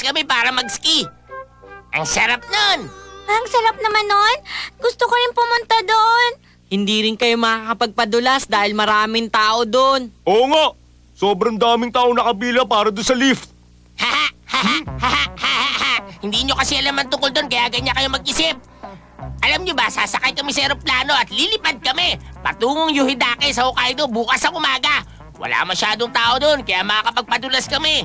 kami para mag-ski. Ang sarap nun! Ang sarap naman nun. Gusto ko rin pumunta doon. Hindi rin kayo makakapagpadulas dahil maraming tao doon. Oo nga! Sobrang daming tao nakabila para doon sa lift. Hindi nyo kasi alam ang tungkol doon, kaya ganyan kayo mag-isip. Alam nyo ba, sasakay kami sa aeroplano at lilipad kami patungong Yuhidake sa Hokkaido bukas sa umaga. Wala masyadong tao doon, kaya makakapagpadulas kami.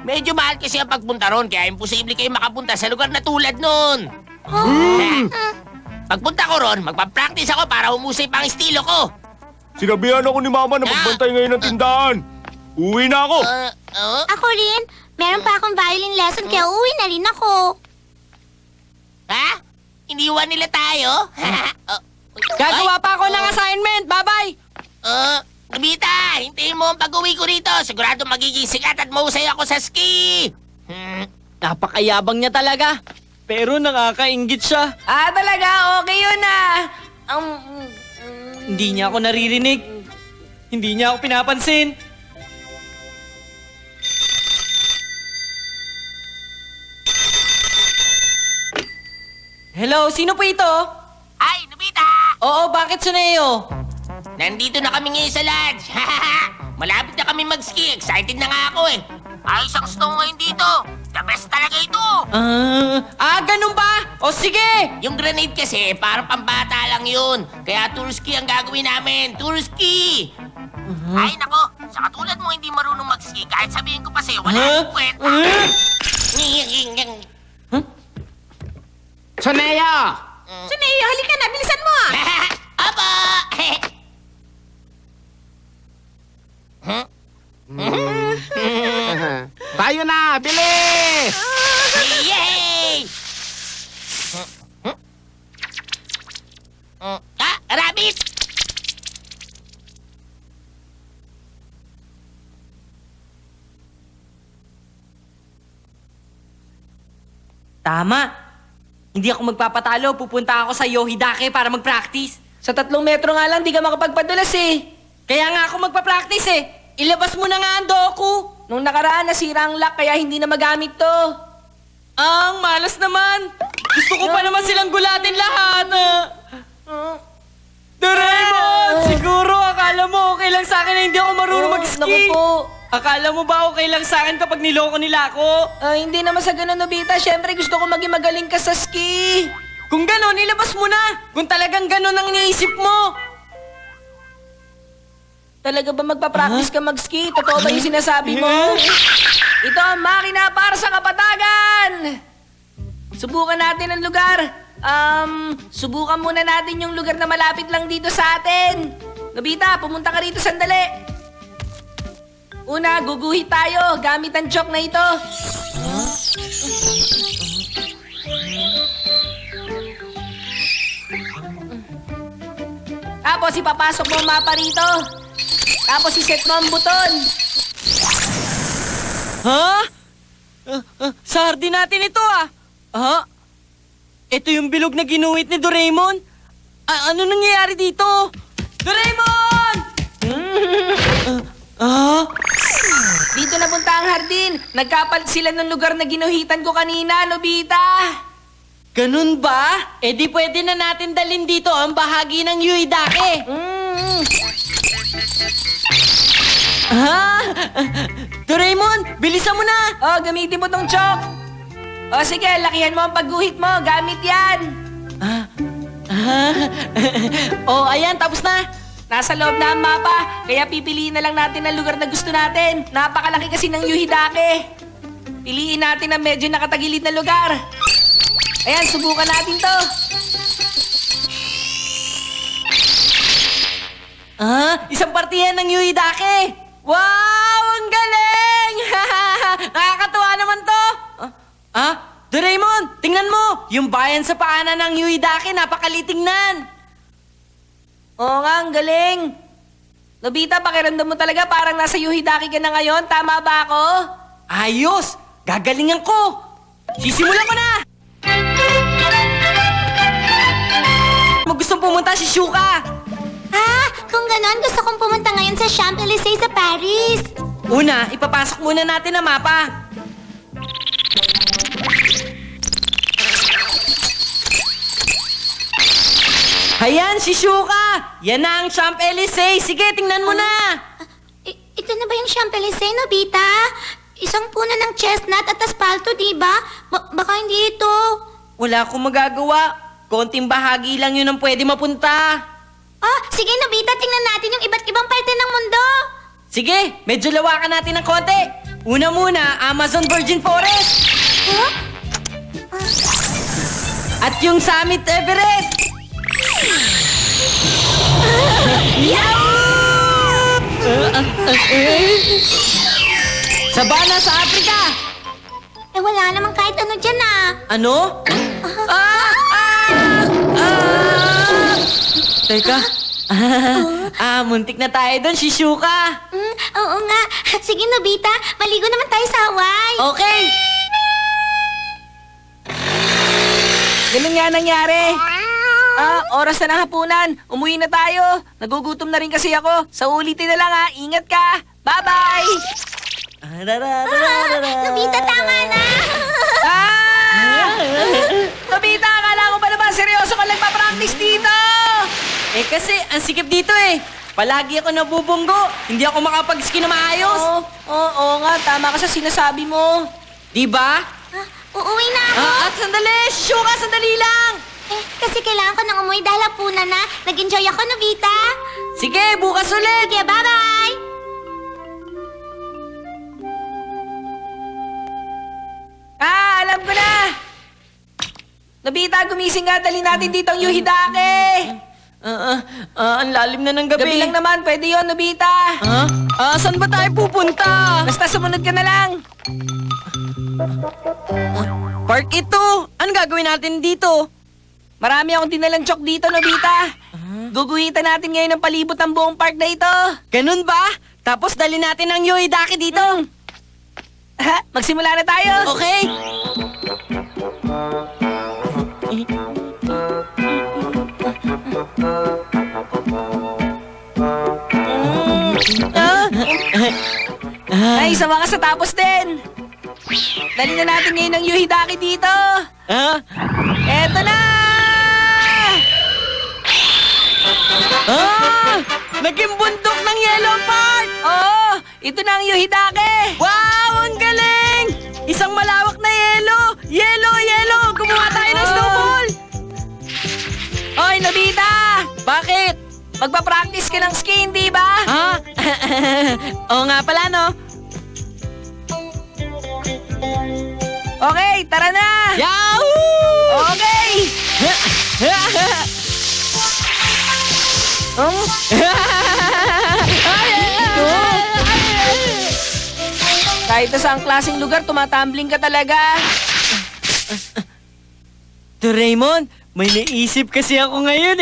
Medyo mahal kasi ang pagpunta ron, kaya imposible kayo makapunta sa lugar na tulad nun. Pagpunta ko ron, magpa-practice ako para humusay pang estilo ko. Sinabihan ako ni Mama na magbantay ngayon ng tindahan. Uwi na ako. Ako rin. Meron pa akong violin lesson kaya uuwi na rin ako. Ha? Iniwan nila tayo? Gagawa pa ako ng assignment. Bye-bye! Nobita, hintayin mo ang pag-uwi ko rito. Sigurado magiging sikat at mahusay ako sa ski. Napakayabang niya talaga. Pero nakakainggit siya. Talaga? Okay yun Hindi niya ako naririnig. Hindi niya ako pinapansin. Hello, sino po ito? Ay, Nobita! Oo, bakit Suneo? Nandito na kami ngayon sa lodge. Malapit na kami mag-ski. Excited na nga ako eh. Ayos ang snow ngayon dito. The best talaga ito. Ganun ba? O sige! Yung grenade kasi, parang pambata lang yun. Kaya tour ski ang gagawin namin. Tour ski! Ay, nako. Sa katulad mo hindi marunong mag-ski, kahit sabihin ko pa sa'yo, wala akong kwenta. Soneo! Suneo, halika na. Bilisan mo. Aba! Tayo na! Bilis! Yay! Rabbit! Tama. Hindi ako magpapatalo. Pupunta ako sa Yohidake para mag-practice. Sa 3 metro nga lang, di ka makapagpadulas eh. Kaya nga ako magpa-practice eh. Ilabas mo na nga ang doku. Nung nakaraan, nasira ang lock kaya hindi na magamit to. Ang malas naman. Gusto ko pa naman silang gulatin lahat. Doraemon! Siguro akala mo okay lang sa akin na hindi ako marunong mag-ski. Naku po. Akala mo ba okay lang sa akin kapag niloko nila ako? Hindi naman sa ganun, Nobita. Siyempre, gusto ko maging magaling ka sa ski. Kung ganon, ilabas mo na. Kung talagang ganon ang iniisip mo. Talaga ba magpa-practice ka mag-ski? Totoo ba yung sinasabi mo? Ito ang makina para sa kapatagan! Subukan natin ang lugar. Subukan muna natin yung lugar na malapit lang dito sa atin. Nobita, pumunta ka rito sandali. Una, guguhit tayo gamit ang chalk na ito. Tapos ipapasok mo ang mapa rito. Tapos iset mo ang buton. Ha? Sa hardin natin ito Ha? Ito yung bilog na ginuhit ni Doraemon? Ano nangyayari dito? Doraemon! Dito napunta ang hardin. Nagkapalit sila ng lugar na ginuhitan ko kanina, Nobita. Ganun ba? Eh di pwede na natin dalhin dito ang bahagi ng Yuidake. Doraemon, bilisan mo na! Gamitin mo tong chalk. Sige, lakihan mo ang pagguhit mo. Gamit yan. Ayan, tapos na. Nasa loob na ang mapa, kaya pipiliin na lang natin ang lugar na gusto natin. Napakalaki kasi ng Yuhidake. Piliin natin ang medyo nakatagilid na lugar. Ayan, subukan natin to. Isang partiyan ng Yuhidake. Wow, ang galing! Nakakatuwa naman to. Doraemon, tingnan mo. Yung bayan sa paanan ng Yuhidake, napakalitingnan. Oo nga, ang galing. Nobita, pakiramdam mo talaga parang nasa Yuhidake ka na ngayon. Tama ba ako? Ayos! Gagalingan ko! Sisimulan ko na! Gustong pumunta si Shuka! Kung ganon, gusto kong pumunta ngayon sa Champs-Élysées sa Paris. Una, ipapasok muna natin ang mapa. Ayan, si Shuka! Yan na ang Champ Elysee. Sige, tingnan mo na. Ito na ba yung Champs-Élysées, Nobita? Isang puno ng chestnut at aspalto, di ba? Baka hindi ito. Wala akong magagawa. Konting bahagi lang yun ang pwede mapunta. Sige, Nobita, tingnan natin yung iba't ibang parte ng mundo. Sige, medyo lawakan natin ng konti. Una muna, Amazon Virgin Forest. Huh? At yung Summit Everest. Sabana sa Africa. Wala namang kahit ano dyan, Ano? Teka. Muntik na tayo doon, si Shuka. Oo nga. Sige, Nobita, maligo naman tayo sa Hawaii. Okay. Ganun nga nangyari. Oras na ng hapunan. Umuwi na tayo. Nagugutom na rin kasi ako. Sa ulitin na lang Ingat ka. Bye-bye. Nobita, tama na. Nobita, akala ko ba naman seryoso ka nagpa-practice dito? Kasi ang sikip dito Palagi ako nabubunggo. Hindi ako makapag-ski na maayos. Oo nga. Tama ka sa sinasabi mo. Di ba? Uuwi na ako. At sandali! Shuka, sandali lang! Kasi kailangan ko nang umuwi dahil hapunan na. Nag-enjoy ako, Nobita. Sige, bukas ulit! Sige, bye-bye. Alam ko na! Nobita, gumising nga. Dali natin dito ang Yuhidake. Ang lalim na ng gabi. Gabi lang naman. Pwede yun, Nobita. Saan ba tayo pupunta? Basta sumunod ka na lang. Park ito! Ano gagawin natin dito? Marami akong dinalang chok dito, Nobita. Guguhitan natin ngayon ng palibot ang buong park na ito. Ganun ba? Tapos dali natin ang Yuhidake dito. Magsimula na tayo. Okay. Ay, sa wakas natapos din. Dali na natin ngayon ang Yuhidake dito. Eto na! Naging bundok ng Yellow Park! Oo, ito na ang Yuhidake. Wow! Ang galing! Isang malawak na yelo! Yelo! Yelo! Gumawa tayo ng snowball! Hoy, Nobita! Bakit? Magpa-practice ka ng ski, di ba? Oo nga pala, no? Okay, tara na! Yahoo! Okay! Kahit na saang klaseng lugar, tumatumbling ka talaga. Doraemon, may naisip kasi ako ngayon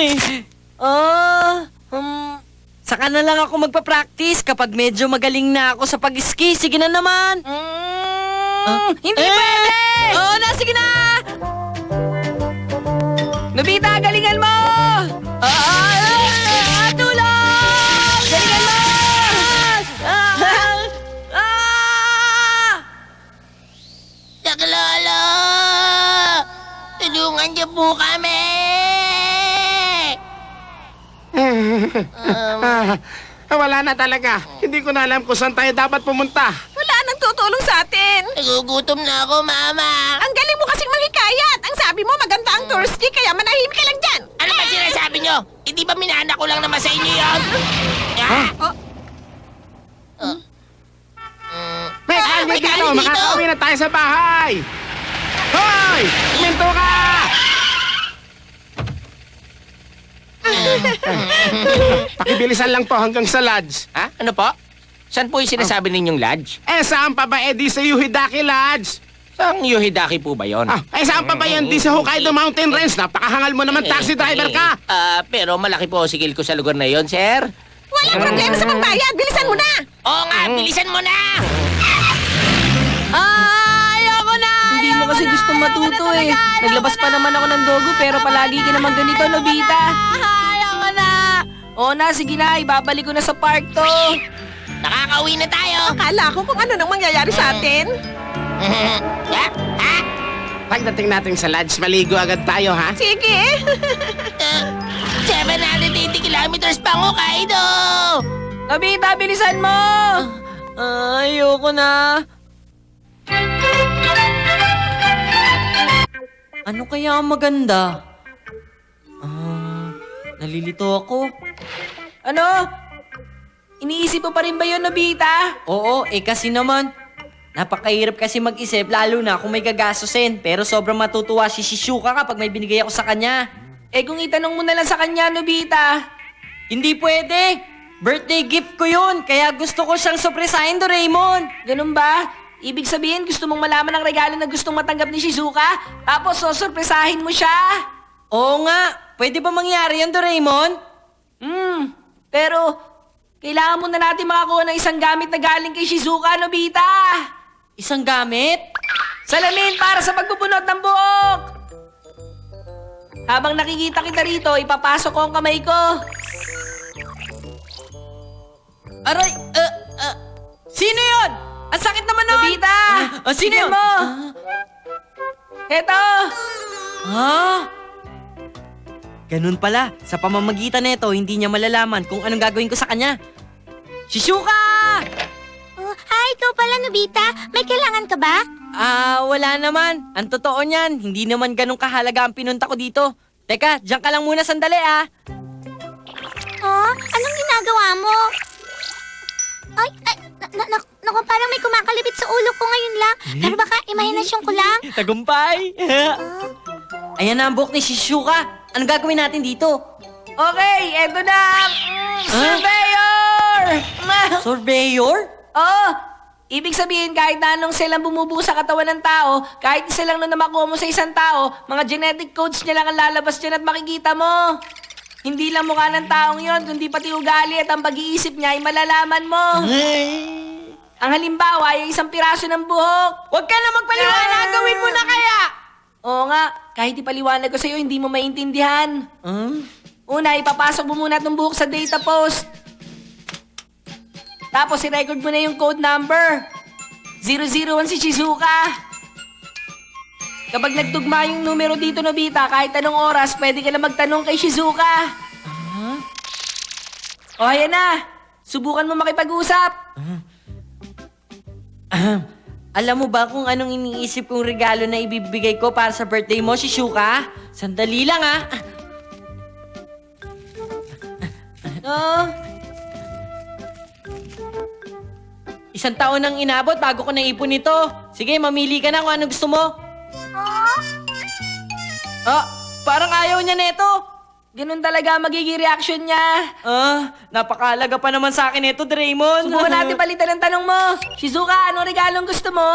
Saka na lang ako magpa-practice kapag medyo magaling na ako sa pag-ski. Sige na naman. Hindi pwede! Oo na, sige na! Nobita, galingan mo! Tulong! Galingan mo! Taglolo! Tulungan niyo po kami! Wala na talaga. Hindi ko na alam kung saan tayo dapat pumunta. Wala nang tutulong sa atin. Nagugutom na ako, Mama. Ang galing mo kasing manghikayat. Ang sabi mo maganda ang tour ski kaya manahimik ka lang dyan. Ano ba sinasabi niyo? Hindi ba minana ko lang naman sa inyo yun? May kanya may dito. kanya dito. Makakauwi na tayo sa bahay. Hoy! Minto ka! Pakibilisan lang to hanggang sa lodge. Ha? Ano po? Saan po yung sinasabi ninyong lodge? Saan pa ba di sa Yuhidake Lodge? Saan Yuhidake po ba yun? Saan pa ba yan di sa Hokkaido Mountain Range? Napakahangal mo naman, taxi driver ka. Pero malaki po sigil ko sa lugar na yon, sir. Walang problema sa pagbayad. Bilisan mo na. Oo nga, bilisan mo na! Ayoko na! Hindi mo kasi gusto matuto Naglabas pa naman ako ng dogo pero palagi ka naman ganito, Nobita. Ayoko na! Oo na, sige na. Ibabalik ko na sa park to. Nakakauwi na tayo! Akala ko kung ano nang mangyayari sa atin. Pagdating natin sa lodge, maligo agad tayo, ha? Sige. 780 kilometers pa, Hokkaido! Nobita, bilisan mo! Ayoko na. Ano kaya ang maganda? Nalilito ako. Ano? Iniisip mo pa rin ba yun, Nobita? Oo, kasi naman, napakahirap kasi mag-isip, lalo na kung may gagastusin. Pero sobrang matutuwa si Shizuka kapag may binigay ako sa kanya. Kung itanong mo na lang sa kanya, Nobita. Hindi pwede! Birthday gift ko yun, kaya gusto ko siyang sorpresahin, Doraemon! Ganun ba? Ibig sabihin, gusto mong malaman ang regalo na gustong matanggap ni Shizuka? Tapos, sosurpresahin mo siya? Oo nga, pwede ba mangyari yan, Doraemon? Pero, kailangan muna natin makakuha ng isang gamit na galing kay Shizuka, Nobita! Isang gamit? Salamin para sa pagbubunot ng buhok! Habang nakikita kita rito, ipapasok ko ang kamay ko. Aray, sino yun? Ang sakit naman nun! Nobita! Sino Tingnan yun? mo! Heto! Ganun pala, sa pamamagitan nito, hindi niya malalaman kung anong gagawin ko sa kanya. Shizuka! Hi, ikaw pala, Nobita. May kailangan ka ba? Wala naman. Ang totoo niyan, hindi naman ganun kahalaga ang pinunta ko dito. Teka, diyan ka lang muna sandali Oh, anong ginagawa mo? Ay, naku, parang may kumakalipit sa ulo ko ngayon lang. Pero baka imahinasyon ko lang. Tagumpay! Ayan na ang buhok ni Shizuka. Anong gagawin natin dito? Okay, eto na! Surveyor! Surveyor? Oh, ibig sabihin kahit na anong selang bumubuo sa katawan ng tao, kahit isa lang na makuha mo sa isang tao, mga genetic codes niya lang ang lalabas dyan at makikita mo. Hindi lang mukha ng taong yon, kundi pati ugali at ang pag-iisip niya ay malalaman mo. Ang halimbawa ay isang piraso ng buhok. Huwag ka na magpaliwanag, gawin mo na kaya! Oo nga, kahit ipaliwanag ko sa'yo, hindi mo maintindihan. Una, ipapasok mo muna itong buhok sa data post. Tapos, i-record mo na yung code number. 001 si Shizuka. Kapag nagtugma yung numero dito, Nobita, kahit anong oras, pwede ka na magtanong kay Shizuka. O, ayan na. Subukan mo makipag-usap. Alam mo ba kung anong iniisip kong regalo na ibibigay ko para sa birthday mo, Shizuka? Sandali lang Oh, Isang taon nang inabot bago ko naipon ito. Sige, mamili ka na kung anong gusto mo. Parang ayaw niya neto. ganun talaga magiging reaction niya. Napakahalaga pa naman sa akin ito, Doraemon. Subukan natin palitan ang tanong mo. Shizuka, anong regalong gusto mo?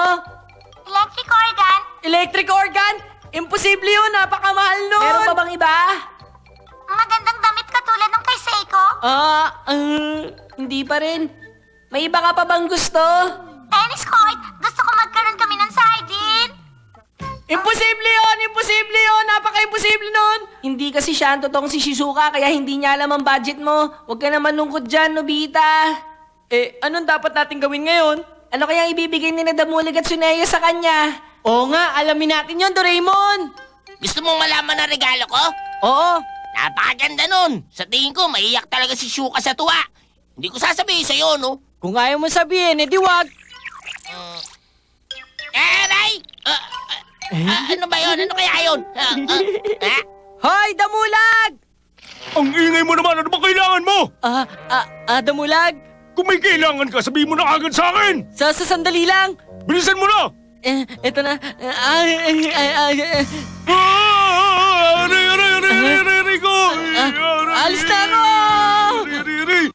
Electric organ? Electric organ? Imposible yun, napakamahal nun. Meron pa bang iba? Magandang damit katulad ng kay Seiko? Hindi pa rin. May iba ka pa bang gusto? Tennis court? Gusto ko magkaroon kami ng sardine. Imposible yun! Imposible yun! Napaka-imposible nun! Hindi kasi siya ang totoong si Shizuka, kaya hindi niya alam ang budget mo. Huwag ka naman lungkot dyan, Nobita. Anong dapat natin gawin ngayon? Ano kayang ibibigay ni Nadamulig at Tsuneya sa kanya? Oo nga, alamin natin yun, Doraemon! Gusto mong malaman ang regalo ko? Oo! Napakaganda nun. Sa tingin ko, maiyak talaga si Shuka sa tuwa. Hindi ko sasabihin sa'yo, no? Kung ayaw mo sabihin, edi wag! Aray! Ano ba yun? Ano kaya yun? Hoy, Damulag! Ang ingay mo naman! Ano ba kailangan mo? Damulag? Kung may kailangan ka, sabihin mo na agad sa akin! Sa sandali lang! Bilisan mo na! Ito na. Aray ko! Alis na ako! Aray!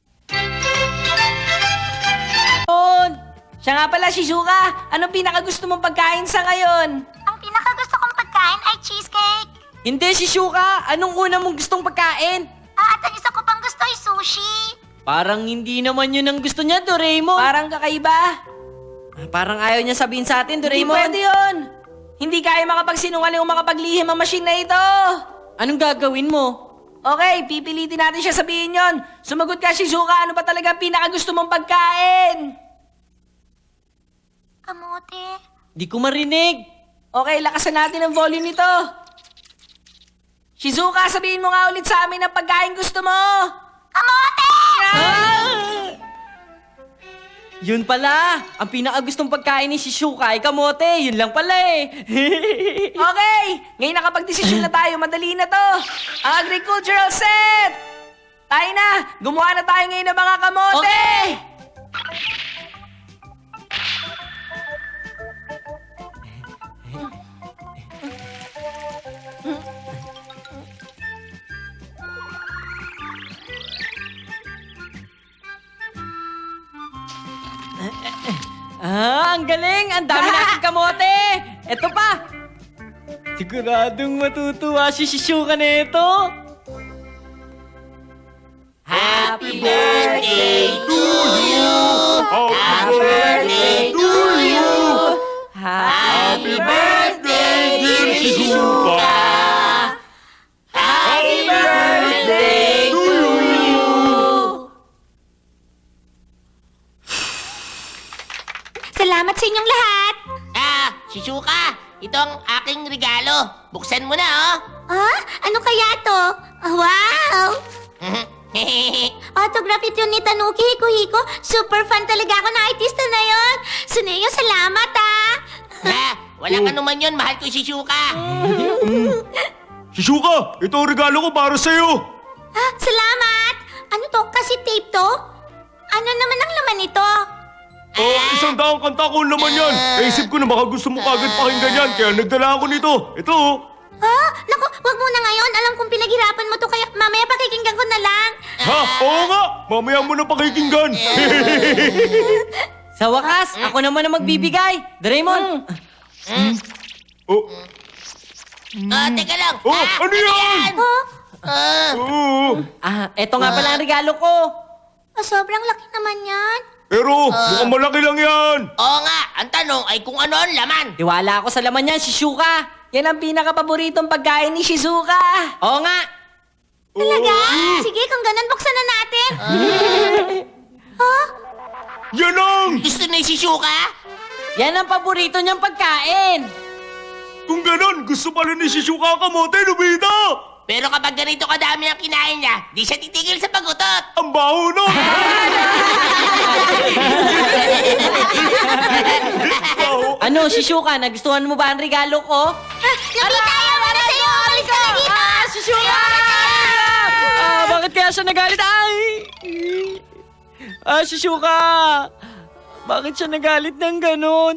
Siya nga pala, Shizuka. Anong pinakagusto mong pagkain sa ngayon? Ang pinakagusto kong pagkain ay cheesecake. Hindi, Shizuka. Anong una mong gustong pagkain? At ang isa ko pang gusto ay sushi. Parang hindi naman yun ang gusto niya, Doraemon. Parang kakaiba. Parang ayaw niya sabihin sa atin, Hindi Doraemon. pwede yun. Hindi kaya makapagsinungaling o makapaglihim ang machine na ito. Anong gagawin mo? Okay, pipilitin natin siya sabihin yon. Sumagot ka, Shizuka. Ano ba talaga ang pinakagusto mong pagkain? Kamote. Di ko marinig. Okay, lakasan natin ang volume nito. Shizuka, sabihin mo nga ulit sa amin ang pagkain gusto mo. Kamote! Yun pala, ang pinakagustong pagkain ni Shizuka ay kamote. Yun lang pala eh. Okay, ngayon nakapag-desisyon na tayo. Madali na to. Ang agricultural set. Tayo na. Gumawa na tayo ngayon ng mga kamote. Okay. Ang galing! Ang dami nating kamote! Eto pa! Siguradong matutuwa si Shizuka nito. Happy birthday to you! Happy birthday to you! Happy birthday, dear Shizuka! Happy birthday to you! Salamat sa inyong lahat. Shizuka, ito ang aking regalo. Buksan mo na, oh. Ah, ano kaya to? Ah, wow! Autograph ito ni Tanuki Hiko-Hiko. Super fan talaga ako ng artista na yon. Suneo, salamat ah! Walang anuman yun, mahal ko Shizuka. Shizuka, ito ang regalo ko para sa'yo. Ah, salamat! Ano to? Kasi tape to? Ano naman ang laman nito? Isang daang kanta ko naman yan. Naisip ko na baka gusto mo kagad pakinggan yan, kaya nagdala ako nito. Ito, oh. Ah, naku, wag muna ngayon. Alam kong pinaghirapan mo to kaya mamaya pakikinggan ko na lang. Ha? Oo nga! Mamaya mo na pakikinggan. Sa wakas, ako naman ang magbibigay. Doraemon! Oh, Teka lang. oh, ano yan? Oh. Eto nga pala ang regalo ko. Ah, sobrang laki naman yan. Pero, mukhang malaki lang yan. Oo nga, ang tanong ay kung ano ang laman. Tiwala ako sa laman niyan, Shizuka. Yan ang pinaka-paboritong pagkain ni Shizuka. Oo nga. Talaga? Sige, kung ganun, buksan na natin. Yan ang! Gusto ni Shizuka? Yan ang paborito niyang pagkain. Kung ganon, gusto pala ni Shizuka ang kamote, Nobita! Pero kapag ganito kadami ang kinain niya, di siya titigil sa pagutot. Ang baho no! Ano, Shizuka, nagustuhan mo ba ang regalo ko? Nobita, ayaw para sa'yo. Alis ka na dito. Shizuka! Bakit kaya siya nagalit? Ay! Shizuka! Bakit siya nagalit ng ganon?